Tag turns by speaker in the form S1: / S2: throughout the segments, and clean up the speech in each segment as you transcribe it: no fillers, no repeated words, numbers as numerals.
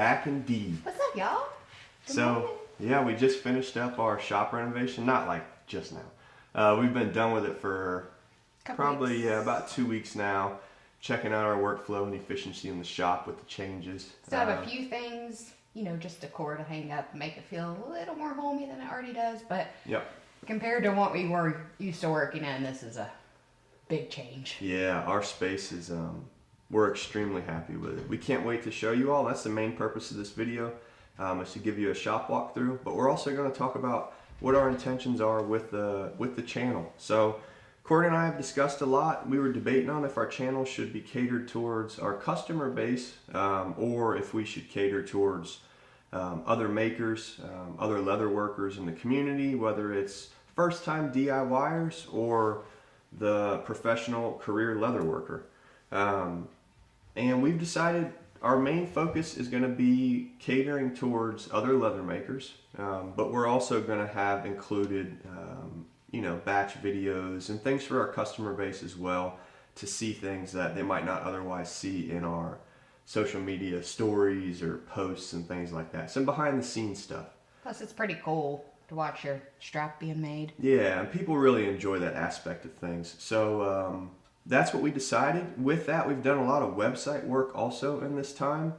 S1: back indeed.
S2: What's up, y'all?
S1: So, yeah, we just finished up our shop renovation. Not like just now. We've been done with it for probably about 2 weeks now. Checking out our workflow and efficiency in the shop with the changes.
S2: Still have a few things, you know, just decor to hang up and make it feel a little more homey than it already does. But compared to what we were used to working in, this is a big change.
S1: Yeah, our space is, we're extremely happy with it. We can't wait to show you all. That's the main purpose of this video, is to give you a shop walkthrough. But we're also going to talk about what our intentions are with the channel. So, Courtney and I have discussed a lot. We were debating on if our channel should be catered towards our customer base, or if we should cater towards other makers, other leather workers in the community, whether it's first-time DIYers or the professional career leather worker. And we've decided our main focus is going to be catering towards other leather makers, but we're also going to have included you know, batch videos and things for our customer base as well, to see things that they might not otherwise see in our social media stories or posts and things like that. Some behind the scenes stuff.
S2: Plus, it's pretty cool to watch your strap being made.
S1: Yeah, and people really enjoy that aspect of things. So that's what we decided. With that, we've done a lot of website work also in this time.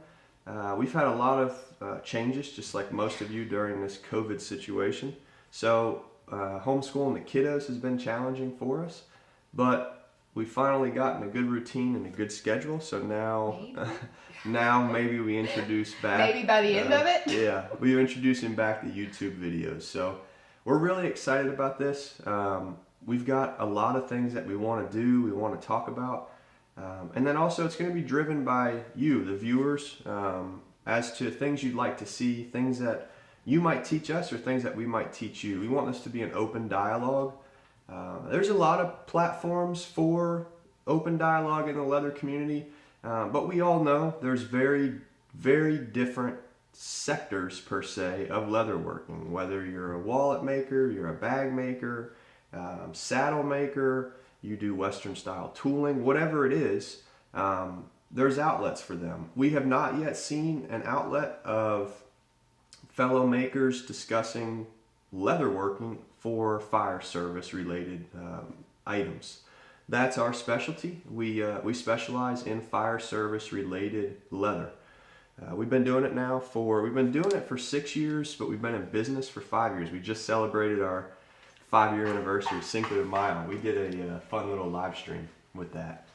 S1: We've had a lot of changes, just like most of you during this COVID situation. So homeschooling the kiddos has been challenging for us, but we finally gotten a good routine and a good schedule. So now, now maybe we introduce back.
S2: Maybe by the end of it.
S1: Yeah, we're introducing back the YouTube videos. So we're really excited about this. We've got a lot of things that we want to do, we want to talk about, and then also it's going to be driven by you, the viewers, as to things you'd like to see, things that you might teach us or things that we might teach you. We want this to be an open dialogue. There's a lot of platforms for open dialogue in the leather community, but we all know there's very, very different sectors per se of leatherworking. Whether you're a wallet maker, you're a bag maker, saddle maker, you do Western style tooling, whatever it is, there's outlets for them. We have not yet seen an outlet of fellow makers discussing leatherworking for fire service related items. That's our specialty. We specialize in fire service related leather. We've been doing it now for 6 years, but we've been in business for 5 years. We just celebrated our 5-year anniversary, Cinco de Mayo. We did a fun little live stream with that.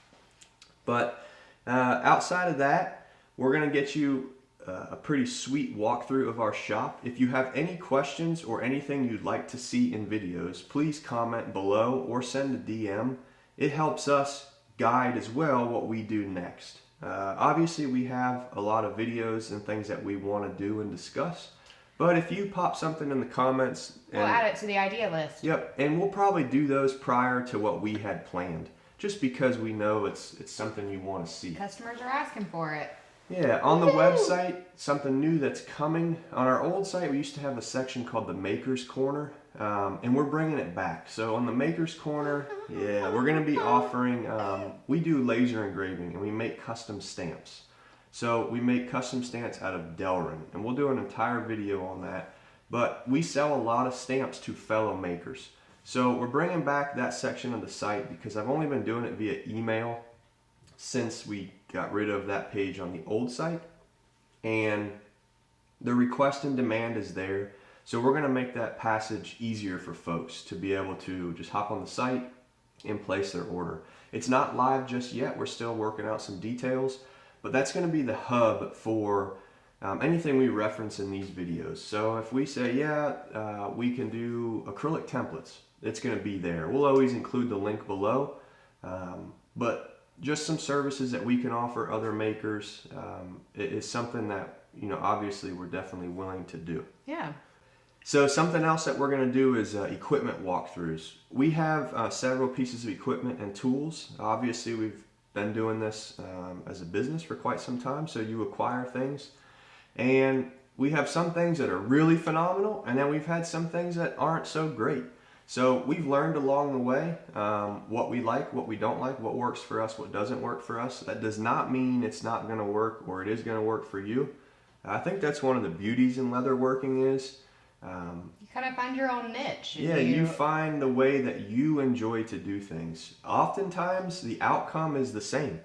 S1: But outside of that, we're going to get you a pretty sweet walkthrough of our shop. If you have any questions or anything you'd like to see in videos, please comment below or send a DM. It helps us guide as well what we do next. Obviously we have a lot of videos and things that we want to do and discuss, but if you pop something in the comments,
S2: we'll add it to the idea list.
S1: Yep, and we'll probably do those prior to what we had planned, just because we know it's something you want to see.
S2: Customers are asking for it.
S1: Yeah, on the website, something new that's coming. On our old site, we used to have a section called the Maker's Corner, and we're bringing it back. So on the Maker's Corner, yeah, we're going to be offering, we do laser engraving, and we make custom stamps. So we make custom stamps out of Delrin, and we'll do an entire video on that. But we sell a lot of stamps to fellow makers. So we're bringing back that section of the site because I've only been doing it via email since we got rid of that page on the old site, and the request and demand is there. So we're going to make that passage easier for folks to be able to just hop on the site and place their order. It's not live just yet. We're still working out some details, but that's going to be the hub for anything we reference in these videos. So if we say, yeah, we can do acrylic templates, it's going to be there. We'll always include the link below, but just some services that we can offer other makers is something that, you know, obviously we're definitely willing to do.
S2: Yeah.
S1: So something else that we're going to do is equipment walkthroughs. We have several pieces of equipment and tools. Obviously we've been doing this as a business for quite some time, so you acquire things. And we have some things that are really phenomenal, and then we've had some things that aren't so great. So we've learned along the way what we like, what we don't like, what works for us, what doesn't work for us. That does not mean it's not going to work or it is going to work for you. I think that's one of the beauties in leatherworking is
S2: you kind of find your own niche.
S1: Yeah, you find the way that you enjoy to do things. Oftentimes, the outcome is the same.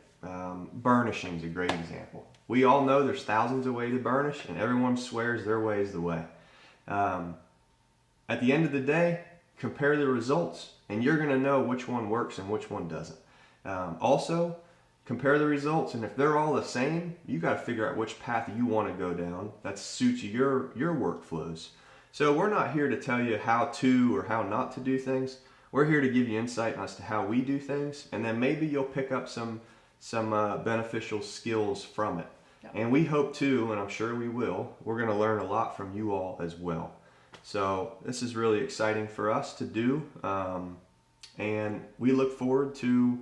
S1: Burnishing is a great example. We all know there's thousands of ways to burnish, and everyone swears their way is the way. At the end of the day, compare the results, and you're going to know which one works and which one doesn't. Also, compare the results, and if they're all the same, you got to figure out which path you want to go down that suits your workflows. So we're not here to tell you how to or how not to do things. We're here to give you insight as to how we do things, and then maybe you'll pick up some beneficial skills from it. Yep. And we hope to, and I'm sure we will, we're going to learn a lot from you all as well. So this is really exciting for us to do, and we look forward to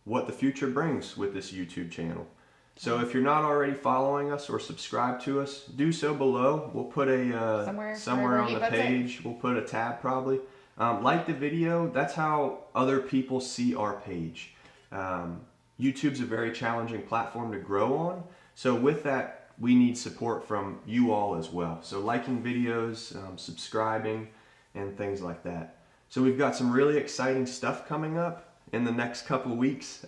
S1: what the future brings with this YouTube channel. So if you're not already following us or subscribed to us, do so below. We'll put a somewhere on the page. We'll put a tab probably. Like the video. That's how other people see our page. YouTube's a very challenging platform to grow on. So with that, we need support from you all as well. So liking videos, subscribing, and things like that. So we've got some really exciting stuff coming up in the next couple weeks.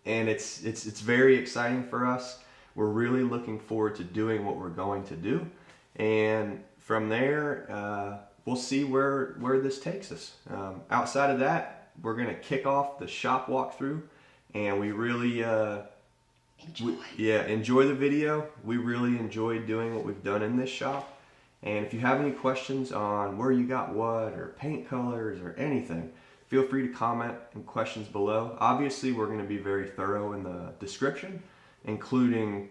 S1: And it's very exciting for us. We're really looking forward to doing what we're going to do. And from there, we'll see where this takes us. Outside of that, we're going to kick off the shop walkthrough. And we really enjoy the video. We really enjoy doing what we've done in this shop. And if you have any questions on where you got what, or paint colors, or anything, feel free to comment and questions below. Obviously, we're going to be very thorough in the description, including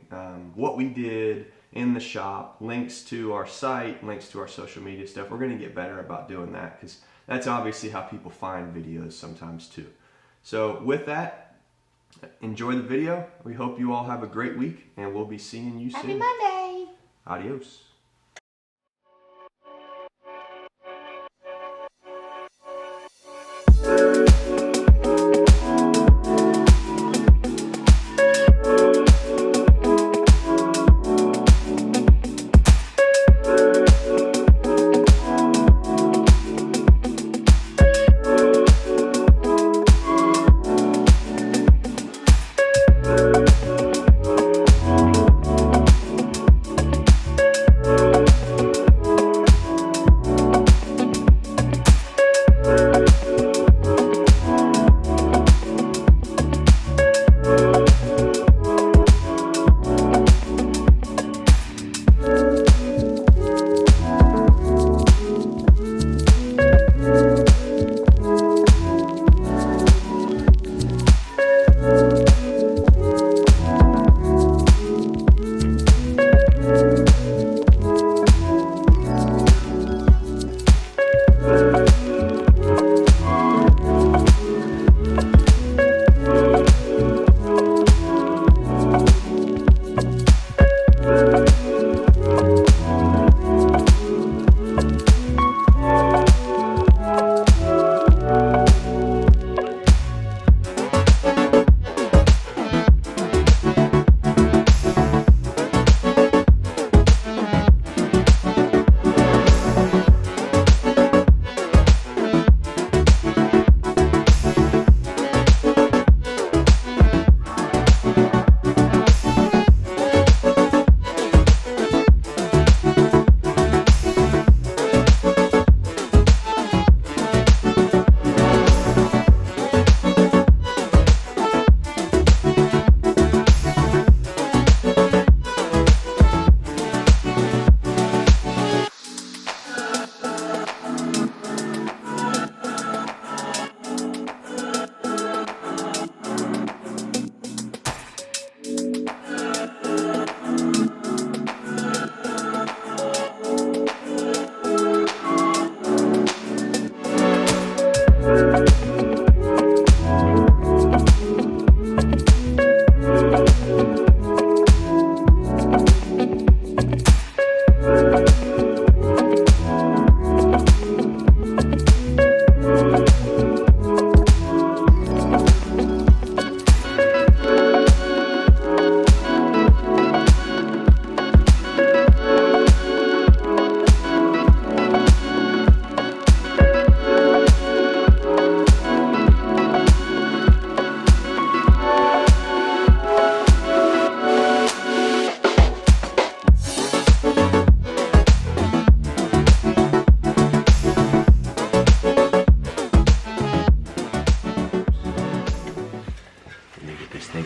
S1: what we did in the shop, links to our site, links to our social media stuff. We're going to get better about doing that because that's obviously how people find videos sometimes too. So with that, enjoy the video. We hope you all have a great week, and we'll be seeing you soon.
S2: Happy Monday!
S1: Adios.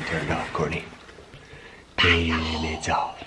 S3: turn it off, Courtney. And it's off.